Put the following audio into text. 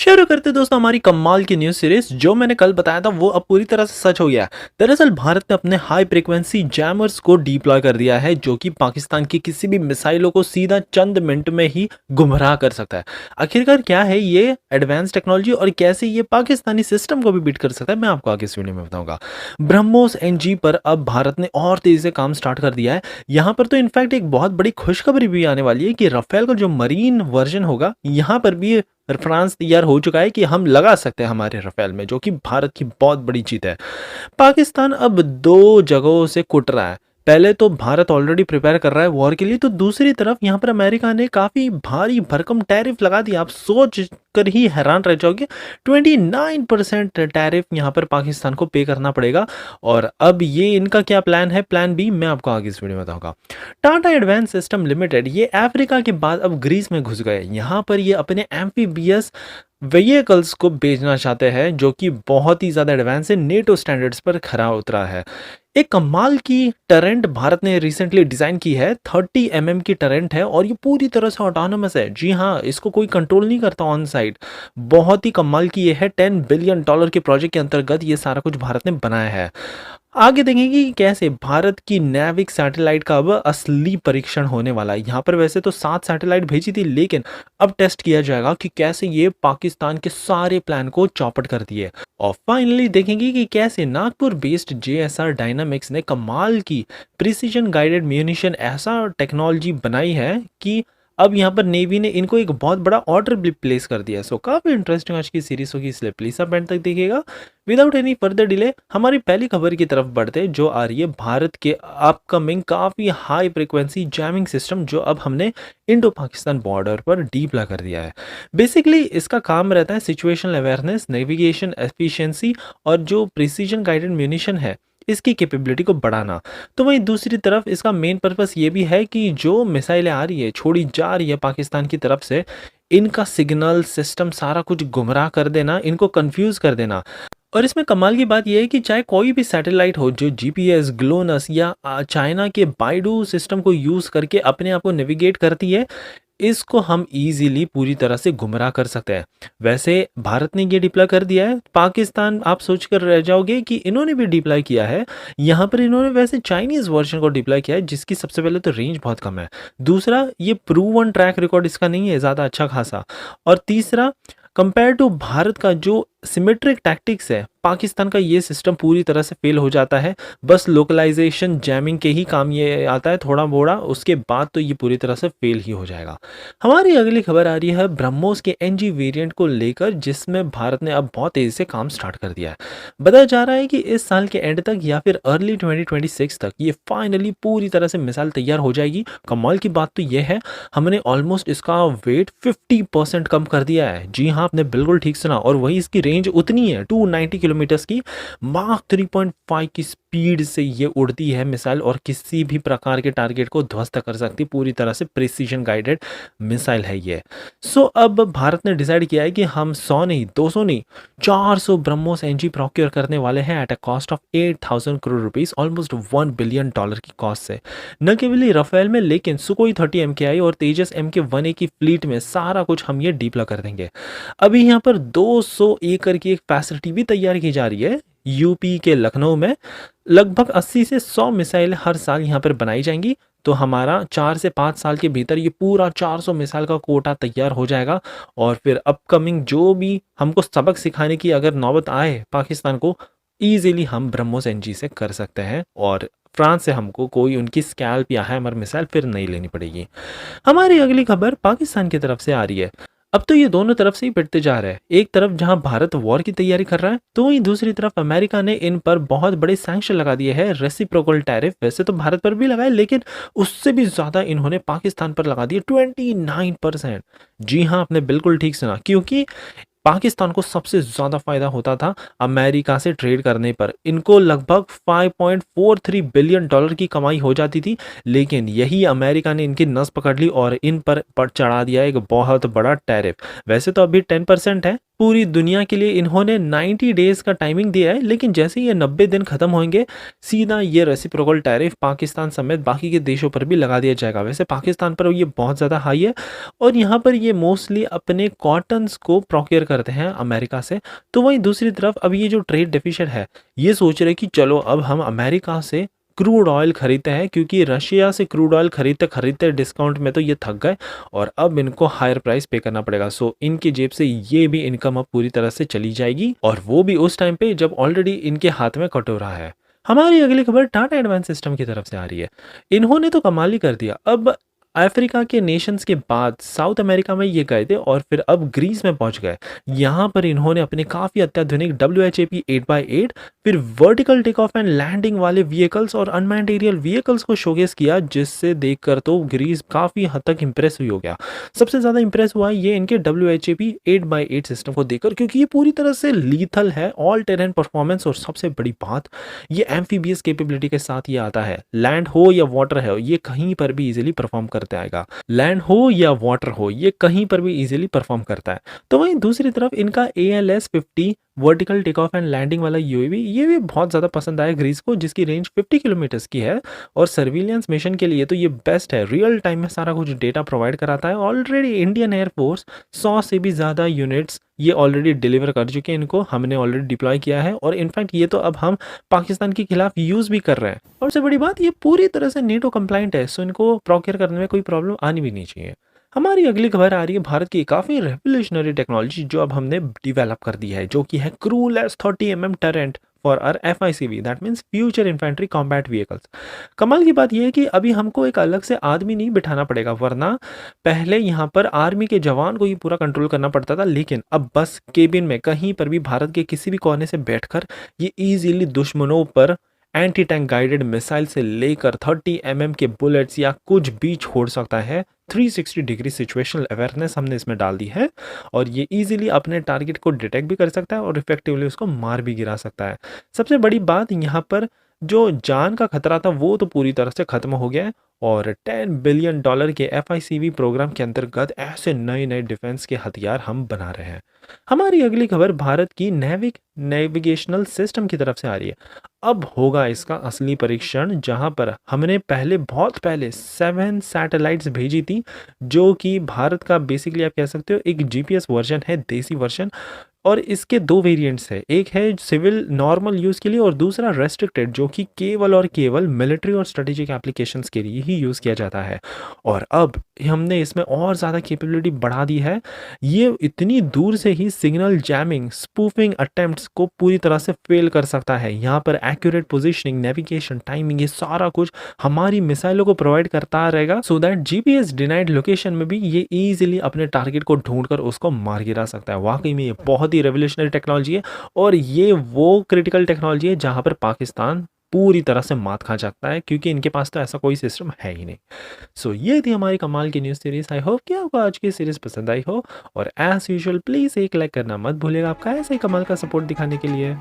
शुरू करते दोस्तों हमारी कमाल की न्यूज़ सीरीज। जो मैंने कल बताया था वो अब पूरी तरह से सच हो गया है। दरअसल भारत ने अपने हाई फ्रीक्वेंसी जैमर्स को डिप्लॉय कर दिया है, जो कि पाकिस्तान की किसी भी मिसाइलों को सीधा चंद मिनट में ही गुमराह कर सकता है। आखिरकार क्या है ये एडवांस टेक्नोलॉजी और कैसे ये पाकिस्तानी सिस्टम को भी बीट कर सकता है, मैं आपको आगे इस वीडियो में बताऊंगा। ब्रह्मोस एनजी पर अब भारत ने और तेजी से काम स्टार्ट कर दिया है। यहाँ पर तो इनफैक्ट एक बहुत बड़ी खुशखबरी भी आने वाली है कि राफेल का जो मरीन वर्जन होगा, यहाँ पर भी फ्रांस तैयार हो चुका है कि हम लगा सकते हैं हमारे राफेल में, जो कि भारत की बहुत बड़ी जीत है। पाकिस्तान अब दो जगहों से कुट रहा है। पहले तो भारत ऑलरेडी प्रिपेयर कर रहा है वॉर के लिए, तो दूसरी तरफ यहाँ पर अमेरिका ने काफी भारी भरकम टैरिफ लगा दिया। आप सोच कर ही हैरान रह जाओगे, 29% टैरिफ यहाँ पर पाकिस्तान को पे करना पड़ेगा। और अब ये इनका क्या प्लान है, प्लान बी, मैं आपको आगे इस वीडियो में बताऊंगा। टाटा एडवांस सिस्टम लिमिटेड ये अफ्रीका के बाद अब ग्रीस में घुस गए। यहाँ पर ये अपने एम्फीबियस व्हीकल्स को बेचना चाहते हैं, जो कि बहुत ही ज़्यादा एडवांस है, नेटो स्टैंडर्ड्स पर खरा उतरा है। एक कमाल की टरेंट भारत ने रिसेंटली डिज़ाइन की है। 30 mm की टरेंट है और ये पूरी तरह से ऑटोनोमस है। जी हाँ, इसको कोई कंट्रोल नहीं करता ऑन साइड। बहुत ही कमाल की ये है। $10 बिलियन के प्रोजेक्ट के अंतर्गत ये सारा कुछ भारत ने बनाया है। आगे देखेंगे कि कैसे भारत की नैविक सैटेलाइट का अब असली परीक्षण होने वाला है। यहाँ पर वैसे तो 7 सैटेलाइट भेजी थी, लेकिन अब टेस्ट किया जाएगा कि कैसे ये पाकिस्तान के सारे प्लान को चौपट कर दिए। और फाइनली देखेंगे कि कैसे नागपुर बेस्ड जेएसआर डायनामिक्स ने कमाल की प्रिसीजन गाइडेड म्यूनिशन ऐसा टेक्नोलॉजी बनाई है कि अब यहाँ पर नेवी ने इनको एक बहुत बड़ा ऑर्डर भी प्लेस कर दिया है। सो काफ़ी इंटरेस्टिंग आज की सीरीज होगी, इसलिए प्लीज़ आप एंड तक देखिएगा। विदाउट एनी फर्दर डिले हमारी पहली खबर की तरफ बढ़ते, जो आ रही है भारत के अपकमिंग काफ़ी हाई फ्रिक्वेंसी जैमिंग सिस्टम, जो अब हमने इंडो पाकिस्तान बॉर्डर पर डिप्लॉय कर दिया है। बेसिकली इसका काम रहता है सिचुएशनल अवेयरनेस, नेविगेशन एफिशिएंसी और जो प्रिसीजन गाइडेड म्यूनिशन है इसकी कैपेबिलिटी को बढ़ाना। तो वहीं दूसरी तरफ इसका मेन पर्पस ये भी है कि जो मिसाइलें आ रही है, छोड़ी जा रही है पाकिस्तान की तरफ से, इनका सिग्नल सिस्टम सारा कुछ गुमराह कर देना, इनको कंफ्यूज कर देना। और इसमें कमाल की बात यह है कि चाहे कोई भी सैटेलाइट हो जो जीपीएस, ग्लोनस या चाइना के बाइडू सिस्टम को यूज़ करके अपने आप को नेविगेट करती है, इसको हम इजीली पूरी तरह से गुमराह कर सकते हैं। वैसे भारत ने ये डिप्लॉय कर दिया है। पाकिस्तान, आप सोच कर रह जाओगे कि इन्होंने भी डिप्लॉय किया है। यहाँ पर इन्होंने वैसे चाइनीज़ वर्जन को डिप्लॉय किया है, जिसकी सबसे पहले तो रेंज बहुत कम है। दूसरा, ये प्रूवन ट्रैक रिकॉर्ड इसका नहीं है ज़्यादा अच्छा खासा। और तीसरा, कंपेयर टू भारत का जो सिमेट्रिक टैक्टिक्स है, पाकिस्तान का ये सिस्टम पूरी तरह से फेल हो जाता है। बस लोकलाइजेशन जैमिंग के ही काम ये आता है थोड़ा मोड़ा, उसके बाद तो ये पूरी तरह से फेल ही हो जाएगा। हमारी अगली खबर आ रही है ब्रह्मोस के एनजी वेरिएंट को लेकर, जिसमें भारत ने अब बहुत तेजी से काम स्टार्ट कर दिया है। बताया जा रहा है कि इस साल के एंड तक या फिर अर्ली 2026 तक ये फाइनली पूरी तरह से मिसाइल तैयार हो जाएगी। कमाल की बात तो ये है, हमने ऑलमोस्ट इसका वेट 50% कम कर दिया है। जी हाँ, आपने बिल्कुल ठीक सुना। और वही इसकी रेंज उतनी है 290 किलोमीटर्स की। माक 3.5 की स्पीड से ये उड़ती है मिसाइल और किसी भी प्रकार के टारगेट को ध्वस्त कर सकती, पूरी तरह से प्रिसीजन गाइडेड मिसाइल है ये। सो अब भारत ने डिसाइड किया है कि हम 100 नहीं, 200 नहीं, 400 ब्रह्मोस एनजी प्रोक्योर करने वाले हैं at a cost of 8,000 crore rupees, almost $1 billion की कॉस्ट से। न केवल राफेल में, लेकिन सुकोई 30 MKI और तेजस MK-1A की फ्लीट में सारा कुछ हम ये डिप्लॉय कर देंगे। अभी यहाँ पर 200 एकड़ की एक फैसिलिटी भी तैयार की जा रही है यूपी के लखनऊ में। लगभग 80 से 100 मिसाइल हर साल यहाँ पर बनाई जाएंगी। तो हमारा 4 से 5 साल के भीतर ये पूरा 400 मिसाइल का कोटा तैयार हो जाएगा। और फिर अपकमिंग जो भी हमको सबक सिखाने की अगर नौबत आए पाकिस्तान को, ईजिली हम ब्रह्मोस एनजी से कर सकते हैं और फ्रांस से हमको कोई उनकी स्कैल्प या हैमर मिसाइल फिर नहीं लेनी पड़ेगी। हमारी अगली खबर पाकिस्तान की तरफ से आ रही है। अब तो ये दोनों तरफ से ही पिटते जा रहे हैं। एक तरफ जहां भारत वॉर की तैयारी कर रहा है, तो वहीं दूसरी तरफ अमेरिका ने इन पर बहुत बड़े सैंक्शन लगा दिए हैं, रेसिप्रोकल टैरिफ। वैसे तो भारत पर भी लगाए, लेकिन उससे भी ज्यादा इन्होंने पाकिस्तान पर लगा दिए 29%। जी हाँ, आपने बिल्कुल ठीक सुना, क्योंकि पाकिस्तान को सबसे ज़्यादा फायदा होता था अमेरिका से ट्रेड करने पर। इनको लगभग $5.43 बिलियन की कमाई हो जाती थी, लेकिन यही अमेरिका ने इनकी नस पकड़ ली और इन पर चढ़ा दिया एक बहुत बड़ा टैरिफ। वैसे तो अभी 10% है, पूरी दुनिया के लिए इन्होंने 90 डेज का टाइमिंग दिया है, लेकिन जैसे ये 90 दिन खत्म होंगे, सीधा ये रेसिप्रोकल टैरिफ पाकिस्तान समेत बाकी के देशों पर भी लगा दिया जाएगा। वैसे पाकिस्तान पर ये बहुत ज़्यादा हाई है और यहाँ पर ये मोस्टली अपने कॉटन्स को प्रोक्योर करते हैं अमेरिका से, तो वहीं दूसरी तरफ अब ये जो ट्रेड डेफिसिट है, ये सोच रहे कि चलो अब हम अमेरिका से क्रूड ऑयल खरीदते हैं, क्योंकि रशिया से क्रूड ऑयल खरीदते खरीदते डिस्काउंट में तो ये थक गए और अब इनको हायर प्राइस पे करना पड़ेगा। सो इनकी जेब से ये भी इनकम अब पूरी तरह से चली जाएगी, और वो भी उस टाइम पे जब ऑलरेडी इनके हाथ में कटोरा है। हमारी अगली खबर टाटा एडवांस सिस्टम की तरफ से आ रही है। इन्होंने तो कमाल ही कर दिया। अब अफ्रीका के नेशंस के बाद साउथ अमेरिका में ये गए थे और फिर अब ग्रीस में पहुंच गए। यहाँ पर इन्होंने अपने काफ़ी अत्याधुनिक WHAP 8x8 फिर vertical take off and landing वाले व्हीकल्स और अनमैन्ड एरियल व्हीकल्स को शोकेस किया, जिससे देखकर तो ग्रीस काफ़ी हद तक इंप्रेस हुई हो गया। सबसे ज़्यादा इंप्रेस हुआ ये इनके WHAP 8x8 सिस्टम को देखकर, क्योंकि ये पूरी तरह से लीथल है, ऑल टेरेन परफॉर्मेंस, और सबसे बड़ी बात ये एम्फीबियस कैपेबिलिटी के साथ ये आता है। लैंड हो या वाटर है, ये कहीं पर भी इजीली परफॉर्म करते आएगा। लैंड हो या वाटर हो, ये कहीं पर भी इजीली परफॉर्म करता है। तो वहीं दूसरी तरफ इनका ALS-50 vertical take off and landing वाला UAV, ये भी बहुत ज़्यादा पसंद आया ग्रीस को, जिसकी रेंज 50 किलोमीटर्स की है और सर्विलियंस मिशन के लिए तो ये बेस्ट है। रियल टाइम में सारा कुछ डेटा प्रोवाइड कराता है। ऑलरेडी इंडियन एयरफोर्स 100 से भी ज़्यादा यूनिट्स ये ऑलरेडी डिलीवर कर चुके हैं, इनको हमने ऑलरेडी डिप्लॉय किया है, और इनफैक्ट ये तो अब हम पाकिस्तान के खिलाफ यूज़ भी कर रहे हैं। और सबसे बड़ी बात, ये पूरी तरह से नेटो कंप्लाइंट है, सो इनको प्रोक्योर करने में कोई प्रॉब्लम आनी भी नहीं चाहिए। हमारी अगली खबर आ रही है भारत की काफ़ी रेवोल्यूशनरी टेक्नोलॉजी जो अब हमने डेवलप कर दी है, जो कि है crewless 30mm turret for our FICV, that means future infantry combat vehicles. कमाल की बात यह है कि अभी हमको एक अलग से आदमी नहीं बिठाना पड़ेगा, वरना पहले यहाँ पर आर्मी के जवान को ये पूरा कंट्रोल करना पड़ता था, लेकिन अब बस केबिन में कहीं पर भी भारत के किसी भी कोने से बैठकर ये ईजिली दुश्मनों पर एंटी टैंक गाइडेड मिसाइल से लेकर 30mm के बुलेट्स या कुछ भी छोड़ सकता है। 360 डिग्री सिचुएशनल अवेयरनेस हमने इसमें डाल दी है, और ये इजीली अपने टारगेट को डिटेक्ट भी कर सकता है और इफेक्टिवली उसको मार भी गिरा सकता है। सबसे बड़ी बात, यहाँ पर जो जान का खतरा था वो तो पूरी तरह से खत्म हो गया है, और $10 बिलियन के FICV प्रोग्राम के अंतर्गत ऐसे नए नए डिफेंस के हथियार हम बना रहे हैं। हमारी अगली खबर भारत की नेविगेशनल सिस्टम की तरफ से आ रही है। अब होगा इसका असली परीक्षण, जहां पर हमने बहुत पहले 7 सैटेलाइट्स भेजी थी, जो कि भारत का बेसिकली आप कह सकते हो एक GPS वर्जन है, देसी वर्जन, और इसके 2 वेरिएंट्स है। एक है सिविल नॉर्मल यूज़ के लिए और दूसरा रेस्ट्रिक्टेड, जो कि केवल और केवल मिलिट्री और स्ट्रेटेजिक एप्लीकेशंस के लिए ही यूज़ किया जाता है। और अब हमने इसमें और ज़्यादा कैपेबिलिटी बढ़ा दी है। ये इतनी दूर से ही सिग्नल जैमिंग, स्पूफिंग अटेम्प्ट्स को पूरी तरह से फेल कर सकता है। यहाँ पर एक्यूरेट पोजीशनिंग, नेविगेशन, टाइमिंग, ये सारा कुछ हमारी मिसाइलों को प्रोवाइड करता रहेगा, so that GPS denied location में भी ये ईजिली अपने टारगेट को ढूंढकर उसको मार गिरा सकता है। वाकई में ये बहुत ही रेवोल्यूशनरी टेक्नोलॉजी है, और ये वो क्रिटिकल टेक्नोलॉजी है जहां पर पाकिस्तान पूरी तरह से मात खा सकता है, क्योंकि इनके पास तो ऐसा कोई सिस्टम है ही नहीं। सो ये थी हमारी कमाल की न्यूज़ सीरीज। आई होप कि आपको आज की सीरीज पसंद आई हो, और एज यूजुअल प्लीज़ एक लाइक करना मत भूलिएगा आपका ऐसे ही कमाल का सपोर्ट दिखाने के लिए।